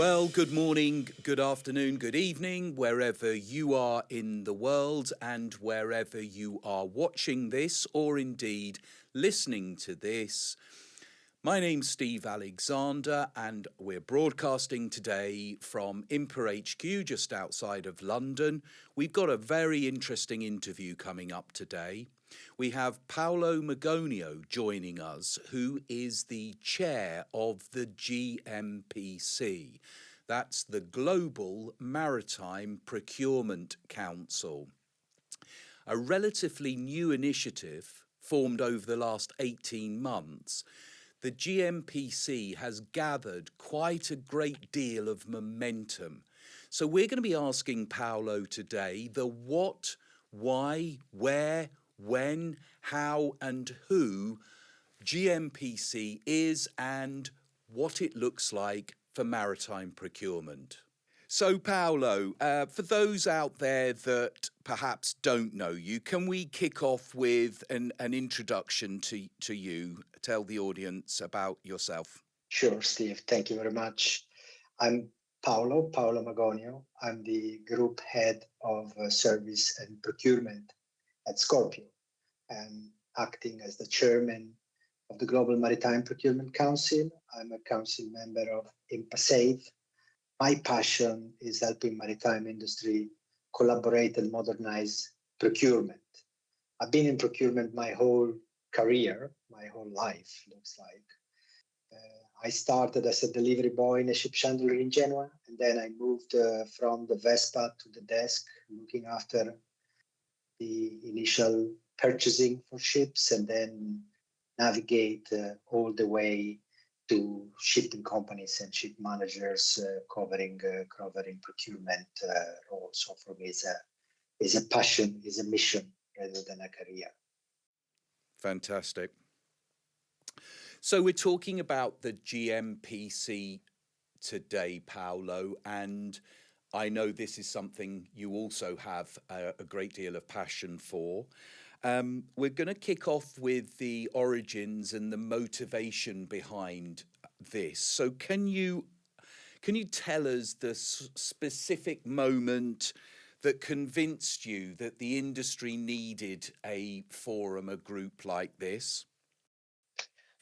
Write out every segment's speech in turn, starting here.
Well, good morning, good afternoon, good evening, wherever you are in the world and wherever you are watching this or indeed listening to this. My name's Steve Alexander and we're broadcasting today from IMPA HQ just outside of London. We've got a very interesting interview coming up today. We have Paolo Magonio joining us, who is the chair of the GMPC. That's the Global Maritime Procurement Council. A relatively new initiative formed over the last 18 months. The GMPC has gathered quite a great deal of momentum. So we're going to be asking Paolo today the what, why, where, when, how and who GMPC is and what it looks like for maritime procurement. So Paolo, for those out there that perhaps don't know you, can we kick off with an introduction to you? Tell the audience about yourself. Sure, Steve. Thank you very much. I'm Paolo Magonio. I'm the group head of service and procurement at Scorpio. I'm acting as the chairman of the Global Maritime Procurement Council. I'm a council member of IMPA. My passion is helping maritime industry collaborate and modernize procurement. I've been in procurement my whole career, my whole life, looks like. I started as a delivery boy in a ship chandler in Genoa, and then I moved from the Vespa to the desk, looking after the initial purchasing for ships, and then navigate all the way to shipping companies and ship managers covering procurement roles. So for me, it's a passion, is a mission rather than a career. Fantastic. So we're talking about the GMPC today, Paolo, and I know this is something you also have a great deal of passion for. We're going to kick off with the origins and the motivation behind this. So can you tell us the specific moment that convinced you that the industry needed a forum, a group like this?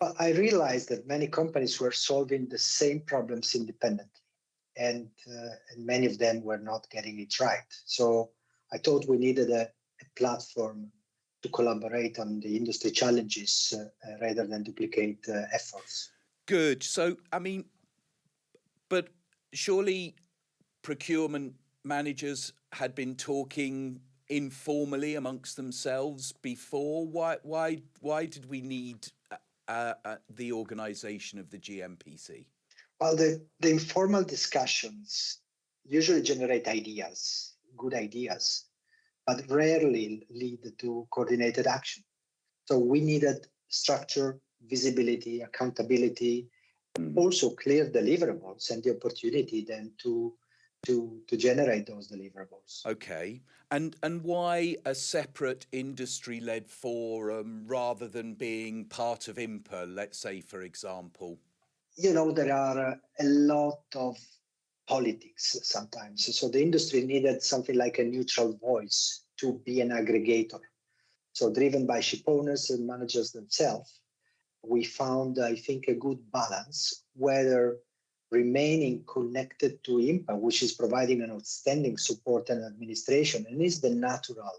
Well, I realized that many companies were solving the same problems independently, and many of them were not getting it right. So I thought we needed a platform to collaborate on the industry challenges rather than duplicate efforts. Good. So, but surely procurement managers had been talking informally amongst themselves before. Why did we need the organisation of the GMPC? Well, the informal discussions usually generate ideas, good ideas, but rarely lead to coordinated action. So we needed structure, visibility, accountability, also clear deliverables and the opportunity then to generate those deliverables. Okay. And why a separate industry-led forum rather than being part of IMPA, let's say, for example? You know, there are a lot of politics sometimes. So the industry needed something like a neutral voice to be an aggregator. So driven by ship owners and managers themselves, we found, I think, a good balance, whether remaining connected to IMPA, which is providing an outstanding support and administration, and is the natural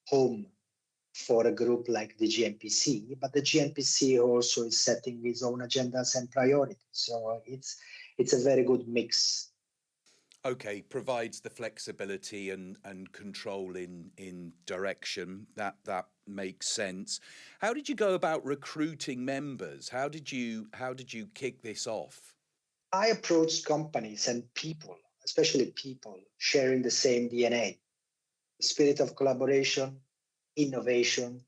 home for a group like the GMPC, but the GMPC also is setting its own agendas and priorities. So it's a very good mix. Okay, provides the flexibility and control in direction. That makes sense. How did you go about recruiting members? How did you kick this off? I approached companies and people, especially people sharing the same DNA, the spirit of collaboration, innovation,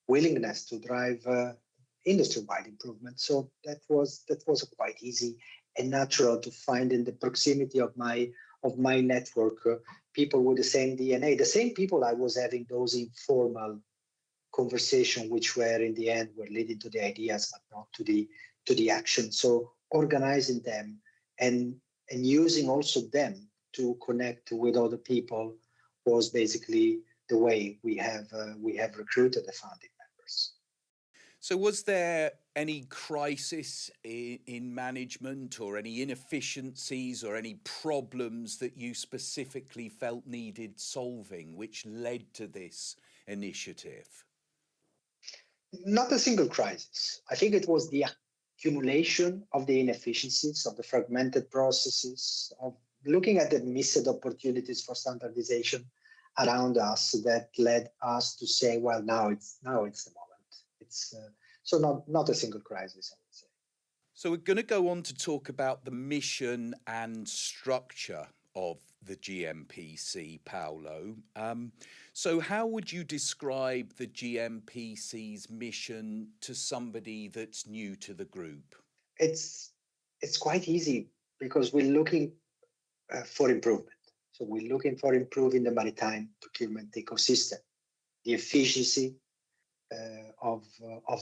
willingness to drive industry-wide improvement. So that was quite easy and natural to find in the proximity of my network, people with the same DNA, the same people I was having those informal conversations, which were in the end were leading to the ideas, but not to the action. So organizing them and and using also them to connect with other people was basically the way we have recruited the founding members. So was there any crisis in management or any inefficiencies or any problems that you specifically felt needed solving, which led to this initiative? Not a single crisis. I think it was the accumulation of the inefficiencies, of the fragmented processes, of looking at the missed opportunities for standardization around us that led us to say, well, now it's the moment. It's so not a single crisis, I would say. So we're going to go on to talk about the mission and structure of the GMPC, Paolo. So how would you describe the GMPC's mission to somebody that's new to the group? It's quite easy because we're looking for improvement. So we're looking for improving the maritime procurement ecosystem, the efficiency of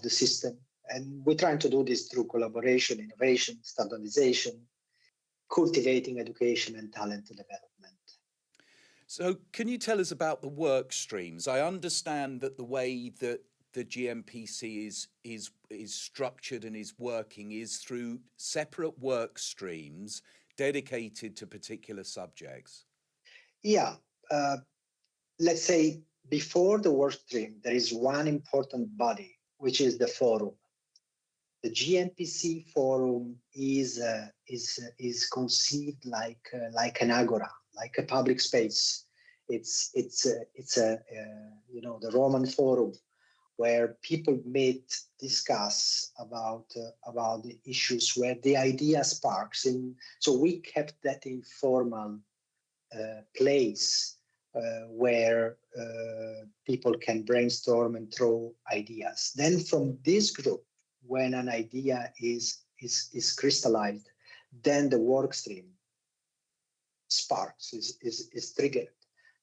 the system. And we're trying to do this through collaboration, innovation, standardization, cultivating education and talent development. So can you tell us about the work streams? I understand that the way that the GMPC is structured and is working is through separate work streams dedicated to particular subjects. Yeah, let's say before the work stream, there is one important body, which is the forum. The GMPC forum is conceived like an agora, like a public space. It's the Roman forum where people meet, discuss about the issues, where the idea sparks. And so we kept that informal place where people can brainstorm and throw ideas. Then from this group, when an idea is crystallized, then the work stream sparks, is triggered.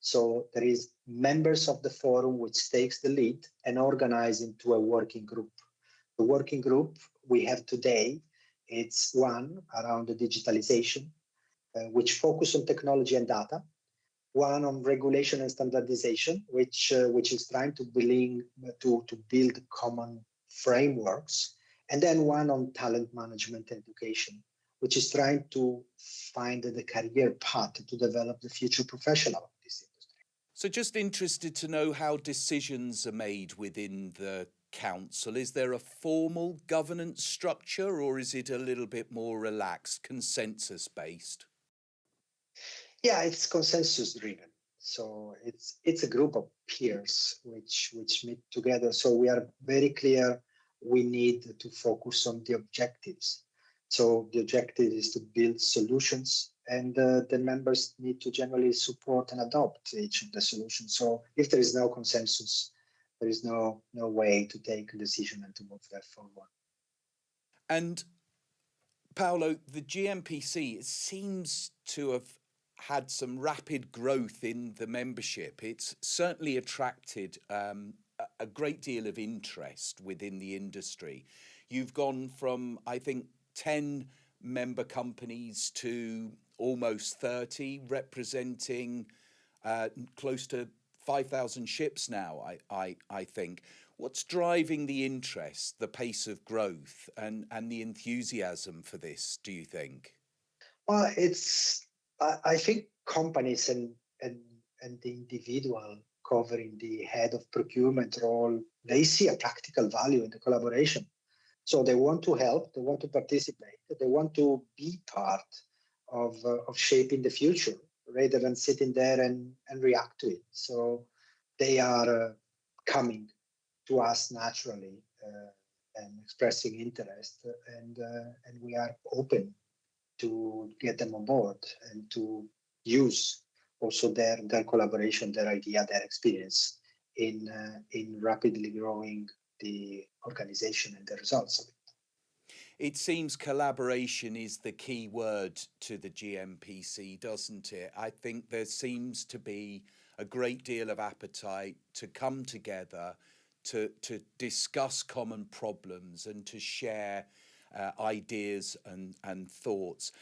So there is members of the forum which takes the lead and organize into a working group. The working group we have today, it's one around the digitalization, which focus on technology and data, one on regulation and standardization, which is trying to build common frameworks, and then one on talent management and education, which is trying to find the career path to develop the future professional of this industry. So just interested to know how decisions are made within the council. Is there a formal governance structure or is it a little bit more relaxed, consensus-based? Yeah, it's consensus driven. So it's a group of peers which meet together. So we are very clear we need to focus on the objectives. So the objective is to build solutions, and the members need to generally support and adopt each of the solutions. So if there is no consensus, there is no way to take a decision and to move that forward. And Paolo, the GMPC, it seems to have had some rapid growth in the membership. It's certainly attracted a great deal of interest within the industry. You've gone from, I think, 10 member companies to almost 30, representing close to 5,000 ships now, I think. What's driving the interest, the pace of growth, and the enthusiasm for this, do you think? Well, I think companies and the individual covering the head of procurement role, they see a practical value in the collaboration. So they want to help, they want to participate, they want to be part of shaping the future rather than sitting there and react to it. So they are coming to us naturally and expressing interest, and we are open to get them on board and to use also their collaboration, their idea, their experience in rapidly growing the organization and the results of it. It seems collaboration is the key word to the GMPC, doesn't it? I think there seems to be a great deal of appetite to come together, to discuss common problems and to share ideas and thoughts.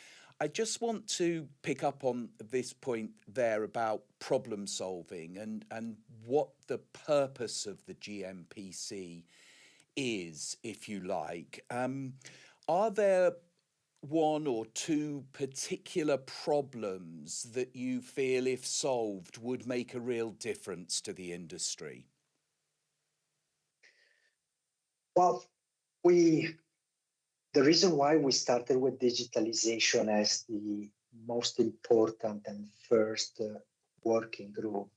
I just want to pick up on this point there about problem solving and what the purpose of the GMPC is, if you like. Are there one or two particular problems that you feel, if solved, would make a real difference to the industry? Well, the reason why we started with digitalization as the most important and first working group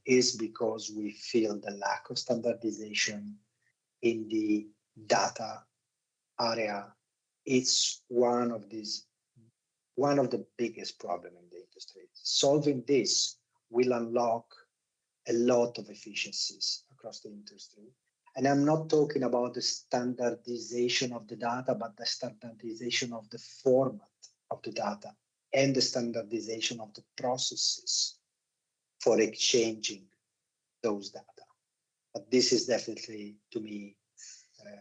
is because we feel the lack of standardization in the data area. It's one of the biggest problems in the industry. Solving this will unlock a lot of efficiencies across the industry. And I'm not talking about the standardization of the data, but the standardization of the format of the data and the standardization of the processes for exchanging those data. But this is definitely, to me,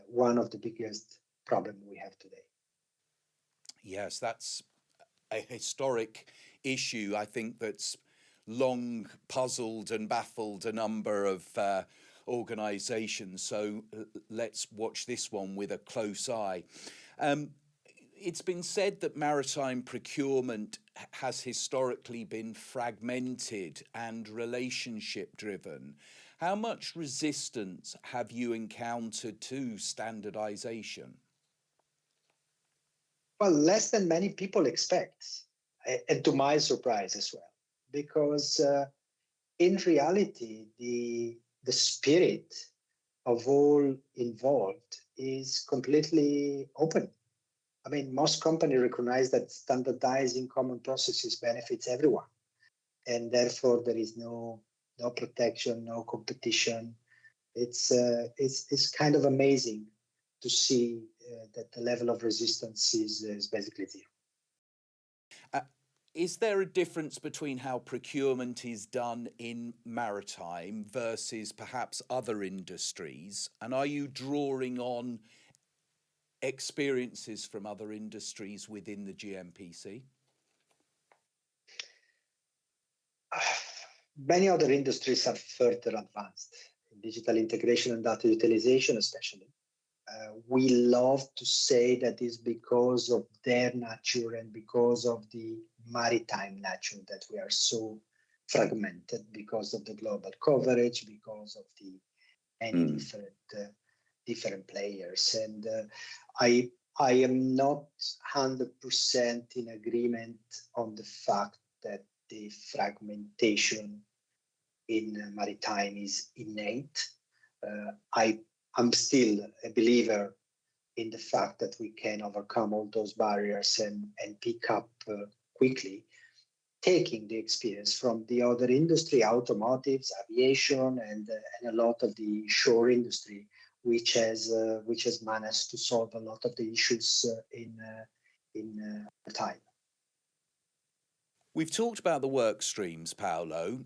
one of the biggest problems we have today. Yes, that's a historic issue, I think, that's long puzzled and baffled a number of organisations. So let's watch this one with a close eye. It's been said that maritime procurement has historically been fragmented and relationship driven. How much resistance have you encountered to standardisation? Well, less than many people expect, and to my surprise as well, because in reality, the spirit of all involved is completely open. I mean, most companies recognize that standardizing common processes benefits everyone, and therefore there is no protection, no competition. It's kind of amazing to see that the level of resistance is basically zero. Uh, is there a difference between how procurement is done in maritime versus perhaps other industries? And are you drawing on experiences from other industries within the GMPC? Many other industries are further advanced in digital integration and data utilization, especially. We love to say that it's because of their nature and because of the maritime nature that we are so fragmented, because of the global coverage, because of the many different players. And I am not 100% in agreement on the fact that the fragmentation in maritime is innate. I'm still a believer in the fact that we can overcome all those barriers and pick up quickly, taking the experience from the other industry, automotives, aviation, and a lot of the shore industry, which has managed to solve a lot of the issues in time. We've talked about the work streams, Paolo,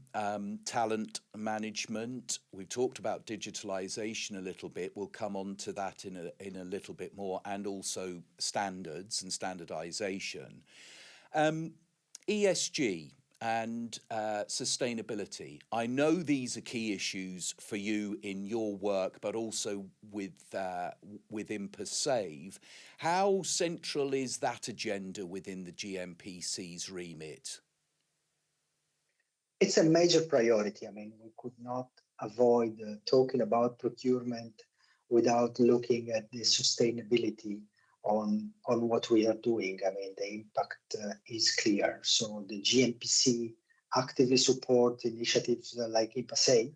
talent management. We've talked about digitalisation a little bit. We'll come on to that in a little bit more, and also standards and standardisation. ESG and sustainability. I know these are key issues for you in your work, but also with IMPA Save. How central is that agenda within the GMPC's remit? It's a major priority. I mean, we could not avoid talking about procurement without looking at the sustainability on what we are doing. I mean, the impact is clear. So the GMPC actively support initiatives like IMPA Save.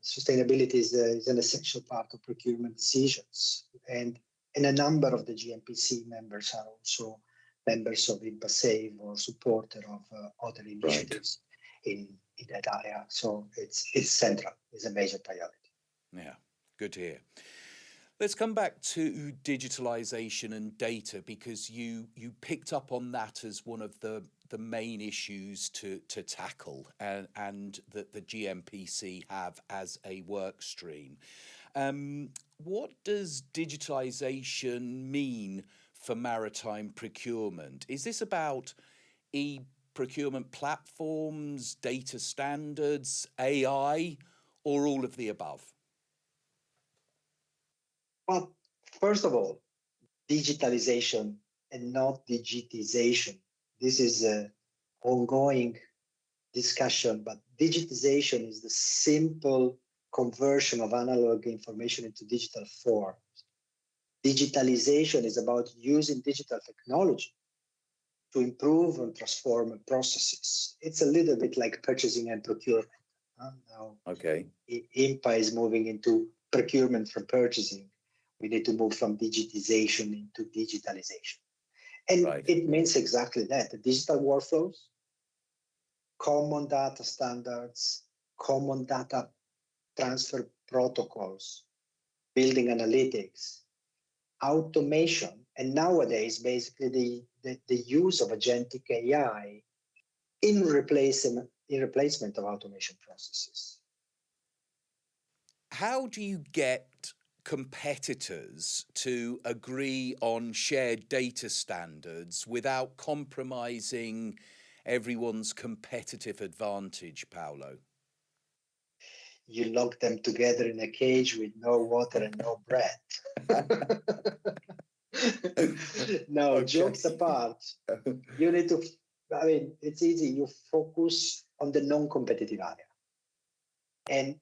Sustainability is an essential part of procurement decisions. And a number of the GMPC members are also members of IMPA Save or supporter of other initiatives in that area. So it's central, it's a major priority. Yeah, good to hear. Let's come back to digitalisation and data, because you picked up on that as one of the main issues to tackle, and that the GMPC have as a work stream. What does digitalisation mean for maritime procurement? Is this about e-procurement platforms, data standards, AI, or all of the above? Well, first of all, digitalization and not digitization. This is an ongoing discussion, but digitization is the simple conversion of analog information into digital form. Digitalization is about using digital technology to improve and transform processes. It's a little bit like purchasing and procurement. Now, Okay. IMPA is moving into procurement from purchasing. We need to move from digitization into digitalization. And Right. it means exactly that. The digital workflows, common data standards, common data transfer protocols, building analytics, automation, and nowadays basically the use of agentic AI in replacement of automation processes. How do you get competitors to agree on shared data standards without compromising everyone's competitive advantage, Paolo? You lock them together in a cage with no water and no bread. No, Okay. jokes apart, you need to, I mean, it's easy. You focus on the non-competitive area and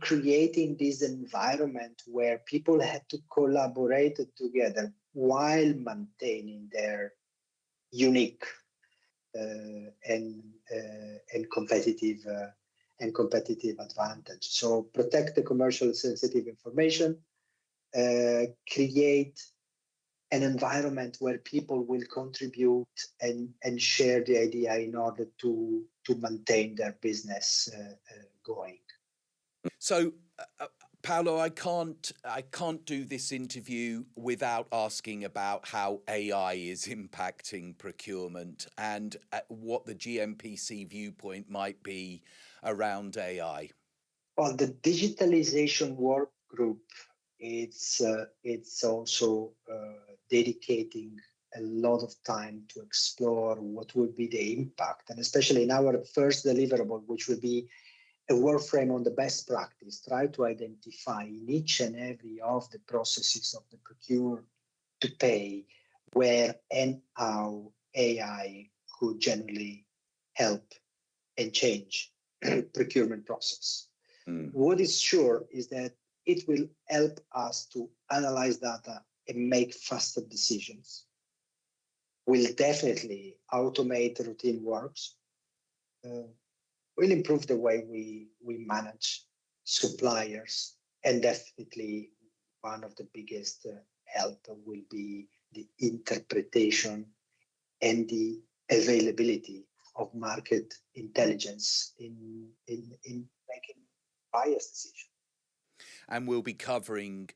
creating this environment where people had to collaborate together while maintaining their unique and competitive advantage. So protect the commercial sensitive information, create an environment where people will contribute and share the idea in order to maintain their business going. So, Paolo, I can't do this interview without asking about how AI is impacting procurement and what the GMPC viewpoint might be around AI. Well, the digitalization work group, it's also dedicating a lot of time to explore what would be the impact, and especially in our first deliverable, which will be a work frame on the best practice, try to identify in each and every of the processes of the procure to pay where and how AI could generally help and change procurement process. What is sure is that it will help us to analyze data and make faster decisions. Will definitely automate routine works. Will improve the way we manage suppliers, and definitely one of the biggest help will be the interpretation and the availability of market intelligence in making bias decisions. And we'll be covering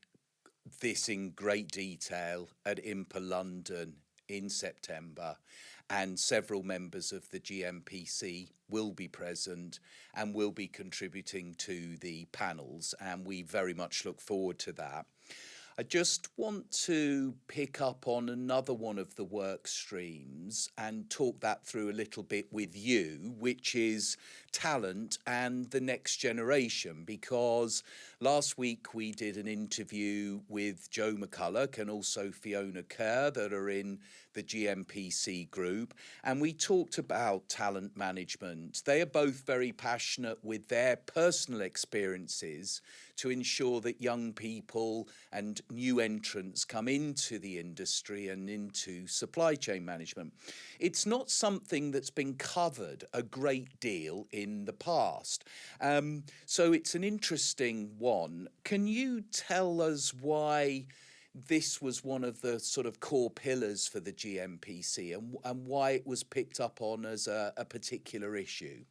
this in great detail at IMPA London in September, and several members of the GMPC will be present and will be contributing to the panels, and we very much look forward to that. I just want to pick up on another one of the work streams and talk that through a little bit with you, which is talent and the next generation, because last week we did an interview with Joe McCulloch and also Fiona Kerr that are in the GMPC group, and we talked about talent management. They are both very passionate with their personal experiences to ensure that young people and new entrants come into the industry and into supply chain management. It's not something that's been covered a great deal in the past. So it's an interesting one. Can you tell us why this was one of the sort of core pillars for the GMPC and why it was picked up on as a particular issue?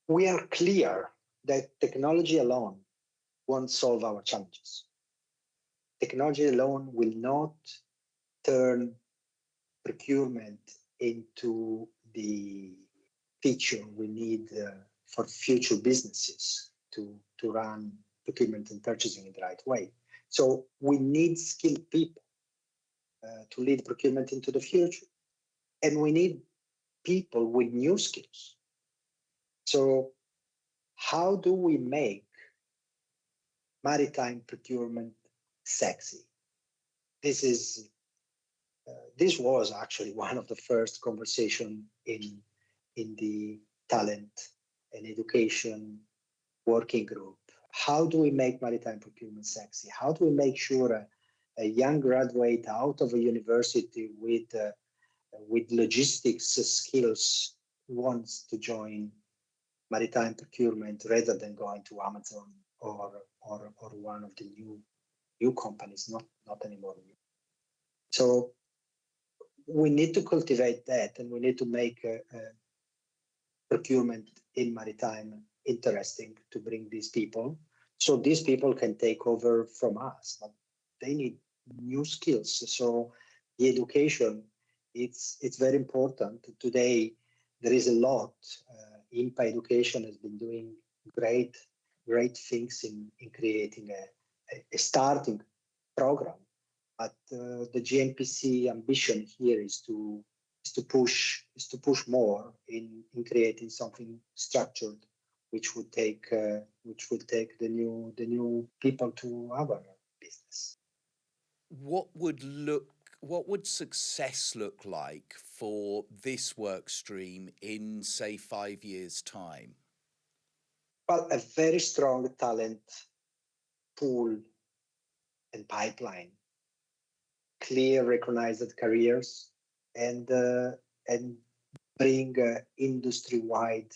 We are clear that technology alone won't solve our challenges. Technology alone will not turn procurement into the feature we need for future businesses to run procurement and purchasing in the right way. So we need skilled people. to lead procurement into the future. And we need people with new skills. So how do we make maritime procurement sexy? This was actually one of the first conversation in the talent and education working group. How do we make maritime procurement sexy? How do we make sure a young graduate out of a university with logistics skills wants to join maritime procurement rather than going to Amazon or one of the new companies, not anymore new. So we need to cultivate that, and we need to make procurement in maritime interesting to bring these people, so these people can take over from us. But they need new skills. So the education, it's very important. Today there is a lot. IMPA Education has been doing great things in creating a starting program. But the GMPC ambition here is to push more in creating something structured, which would take the new people to our business. What would success look like for this work stream in, say, 5 years' time? Well, a very strong talent pool and pipeline, clear recognized careers, and bring industry-wide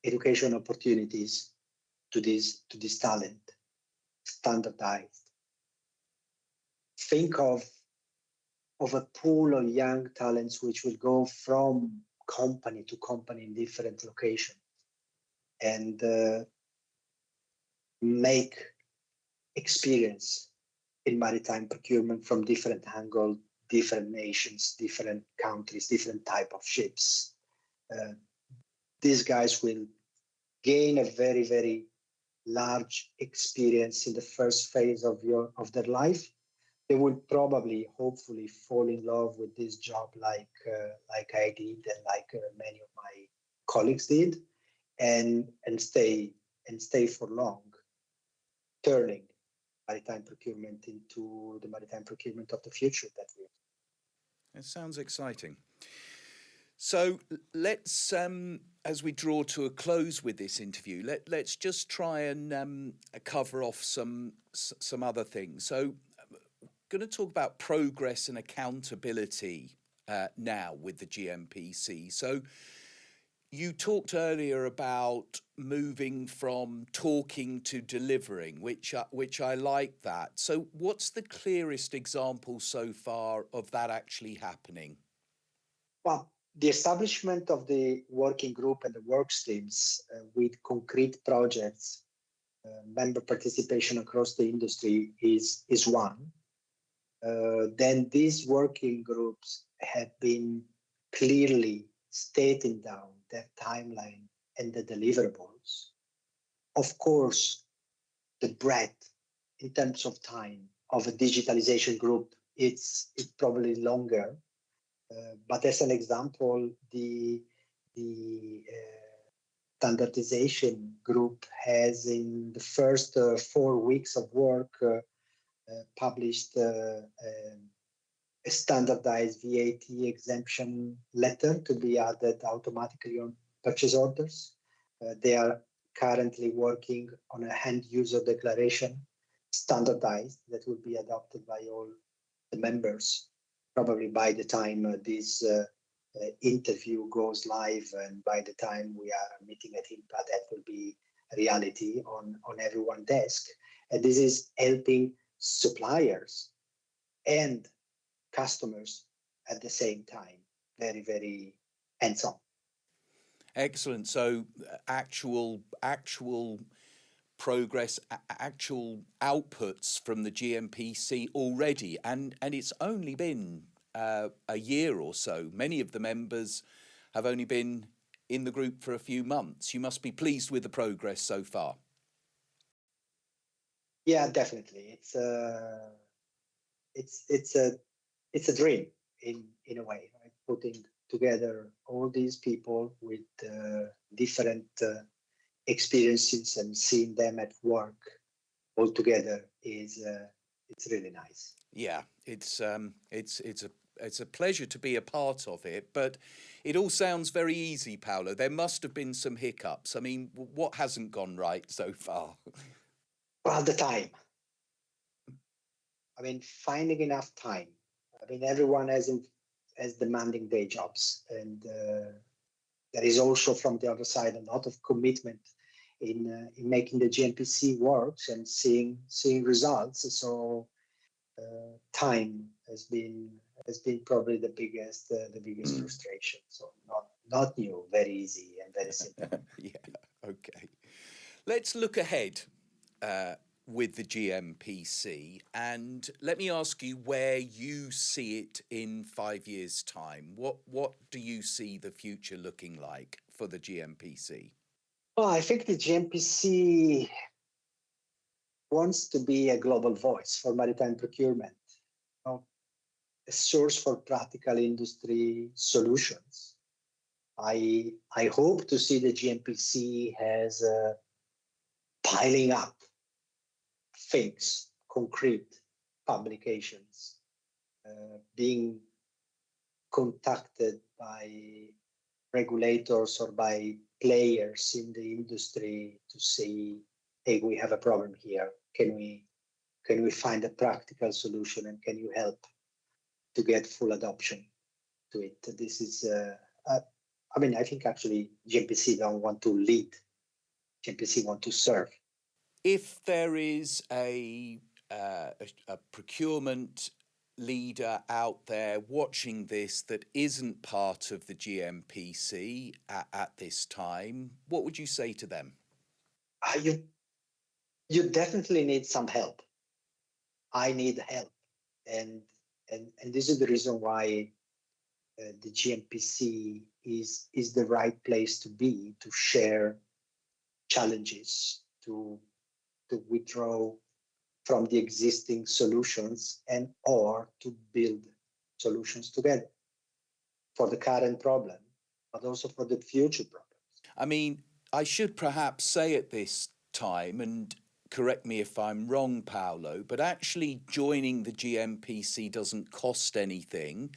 education opportunities to this talent, standardized. Think of a pool of young talents which will go from company to company in different locations and make experience in maritime procurement from different angles, different nations, different countries, different type of ships. These guys will gain a very, very large experience in the first phase of their life. They will probably, hopefully, fall in love with this job like I did and like many of my colleagues did, and stay for long, turning maritime procurement into the maritime procurement of the future that we have. It sounds exciting. So let's, as we draw to a close with this interview, let's just try and cover off some other things. So I'm going to talk about progress and accountability now with the GMPC. So you talked earlier about moving from talking to delivering, which I like that. So what's the clearest example so far of that actually happening? Well, the establishment of the working group and the work streams with concrete projects, member participation across the industry is one. Then these working groups have been clearly stating down their timeline and the deliverables. Of course, the breadth in terms of time of a digitalization group, it's probably longer. But as an example, the standardization group has, in the first 4 weeks of work, published a standardized VAT exemption letter to be added automatically on purchase orders. They are currently working on a end user declaration, standardized, that will be adopted by all the members, probably by the time this interview goes live, and by the time we are meeting at IMPA, that will be a reality on everyone's desk. And this is helping suppliers and customers at the same time. Very, very hands-on. Excellent. So actual progress, actual outputs from the GMPC already, and it's only been a year or so. Many of the members have only been in the group for a few months. You must be pleased with the progress so far. Yeah, definitely. It's a it's a dream in a way, right? Putting together all these people with different experiences and seeing them at work all together is it's really nice. Yeah, it's a pleasure to be a part of it, but it all sounds very easy, Paolo. There must have been some hiccups. I mean, what hasn't gone right so far? Well, the time. I mean, finding enough time. I mean, everyone has demanding day jobs, and there is also from the other side a lot of commitment in making the GMPC works and seeing results. So time has been probably the biggest frustration. So not new, very easy and very simple. Yeah, okay. Let's look ahead with the GMPC, and let me ask you where you see it in 5 years' time. What do you see the future looking like for the GMPC? Well, I think the GMPC wants to be a global voice for maritime procurement, you know, a source for practical industry solutions. I hope to see the GMPC as piling up things, concrete publications, being contacted by regulators or by players in the industry to say, hey, we have a problem here. Can we find a practical solution, and can you help to get full adoption to it? This is, I mean, I think actually GMPC don't want to lead. GMPC want to serve. If there is a procurement leader out there watching this that isn't part of the GMPC at this time, what would you say to them? You definitely need some help. I need help, and this is the reason why the GMPC is the right place to be, to share challenges, to withdraw from the existing solutions and or to build solutions together for the current problem, but also for the future problems. I mean, I should perhaps say at this time, and correct me if I'm wrong, Paolo, but actually joining the GMPC doesn't cost anything.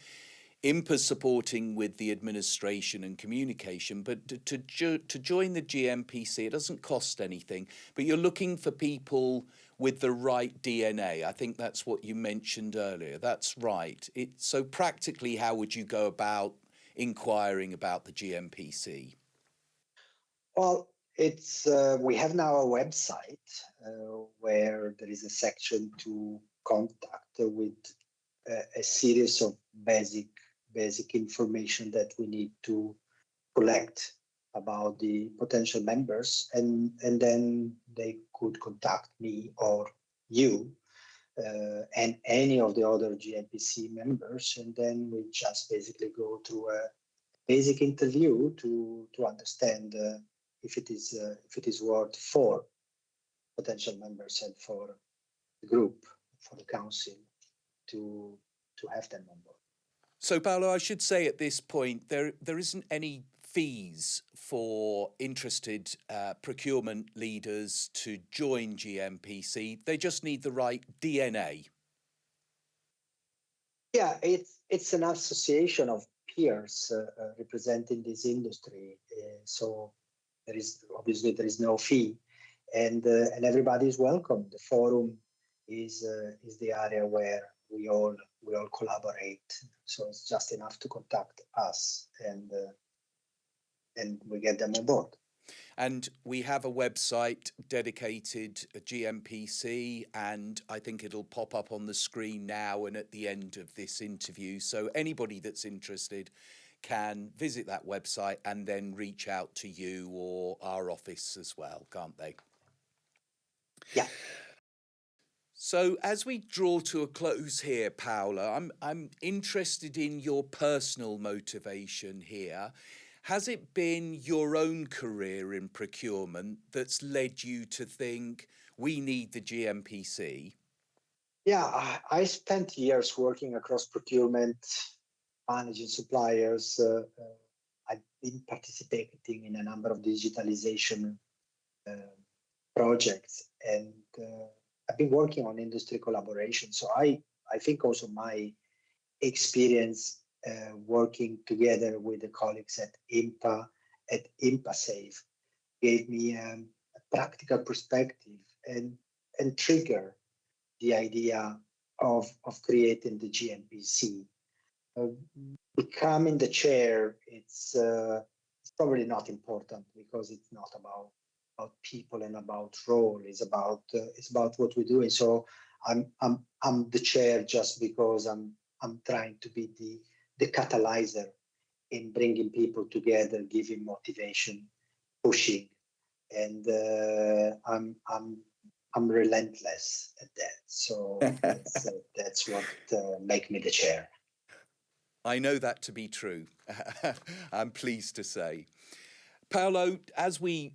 IMPA's supporting with the administration and communication, but to join the GMPC, it doesn't cost anything. But you're looking for people with the right DNA. I think that's what you mentioned earlier. That's right. So practically, how would you go about inquiring about the GMPC? Well, it's we have now a website where there is a section to contact with a series of basic information that we need to collect about the potential members, and then they could contact me or you and any of the other GMPC members, and then we just basically go through a basic interview to understand if it is worth for potential members and for the group, for the council to have them on board. So, Paolo, I should say at this point, there isn't any fees for interested procurement leaders to join GMPC. They just need the right DNA. Yeah, it's an association of peers representing this industry. So there is no fee, and everybody is welcome. The forum is the area where we all collaborate. So it's just enough to contact us, and we get them on board. And we have a website dedicated GMPC, and I think it'll pop up on the screen now and at the end of this interview. So anybody that's interested can visit that website and then reach out to you or our office as well, can't they? Yeah. So as we draw to a close here, Paolo, I'm interested in your personal motivation here. Has it been your own career in procurement that's led you to think we need the GMPC? Yeah, I spent years working across procurement, managing suppliers. I've been participating in a number of digitalization uh, projects, and I've been working on industry collaboration. So I think also my experience working together with the colleagues at IMPA Safe gave me a practical perspective and trigger the idea of creating the GMPC. Uh, Becoming the chair, it's probably not important because it's not about people and about role. It's about what we're doing. So I'm the chair just because I'm trying to be the catalyzer in bringing people together, giving motivation, pushing, and I'm relentless at that. So that's what make me the chair. I know that to be true. I'm pleased to say. Paolo, as we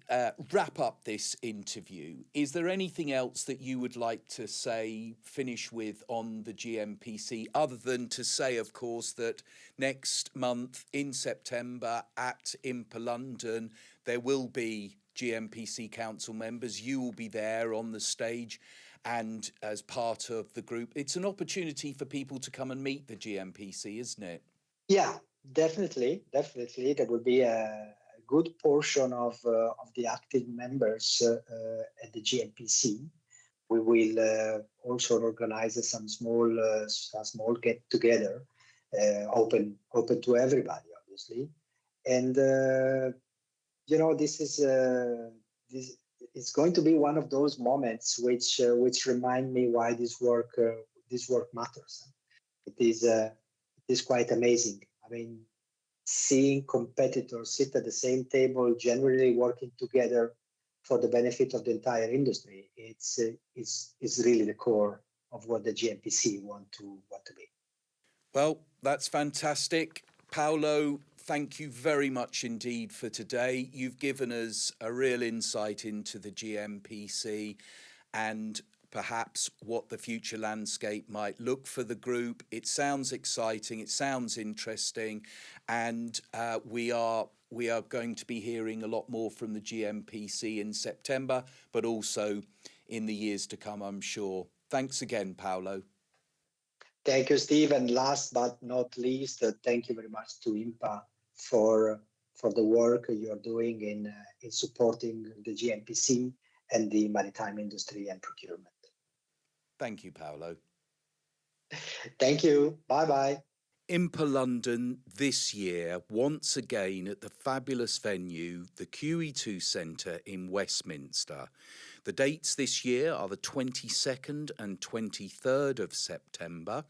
wrap up this interview, is there anything else that you would like to say, finish with on the GMPC, other than to say, of course, that next month in September at IMPA London, there will be GMPC council members. You will be there on the stage and as part of the group. It's an opportunity for people to come and meet the GMPC, isn't it? Yeah, definitely. There will be a good portion of the active members at the GMPC. We will also organize some small get together, open to everybody, obviously. And this is this it's going to be one of those moments which remind me why this work matters. It is quite amazing. I mean, seeing competitors sit at the same table, generally working together for the benefit of the entire industry, it's really the core of what the GMPC want to be. Well, that's fantastic. Paolo, thank you very much indeed for today. You've given us a real insight into the GMPC and perhaps what the future landscape might look for the group. It sounds exciting, it sounds interesting, and we are going to be hearing a lot more from the GMPC in September, but also in the years to come, I'm sure. Thanks again, Paolo. Thank you, Steve. And last but not least, thank you very much to IMPA for for the work you're doing in supporting the GMPC and the maritime industry and procurement. Thank you, Paolo. Thank you. Bye bye. IMPA London this year, once again at the fabulous venue, the QE2 Centre in Westminster. The dates this year are the 22nd and 23rd of September,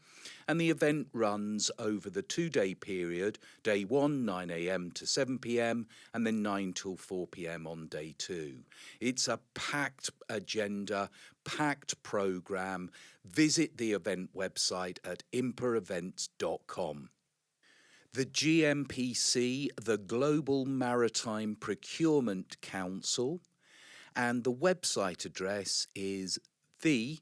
and the event runs over the 2-day period, day 1, 9 a.m. to 7 p.m, and then 9 till 4 p.m. on day 2. It's a packed agenda, packed programme. Visit the event website at impaevents.com. The GMPC, the Global Maritime Procurement Council, and the website address is thegmpc.org.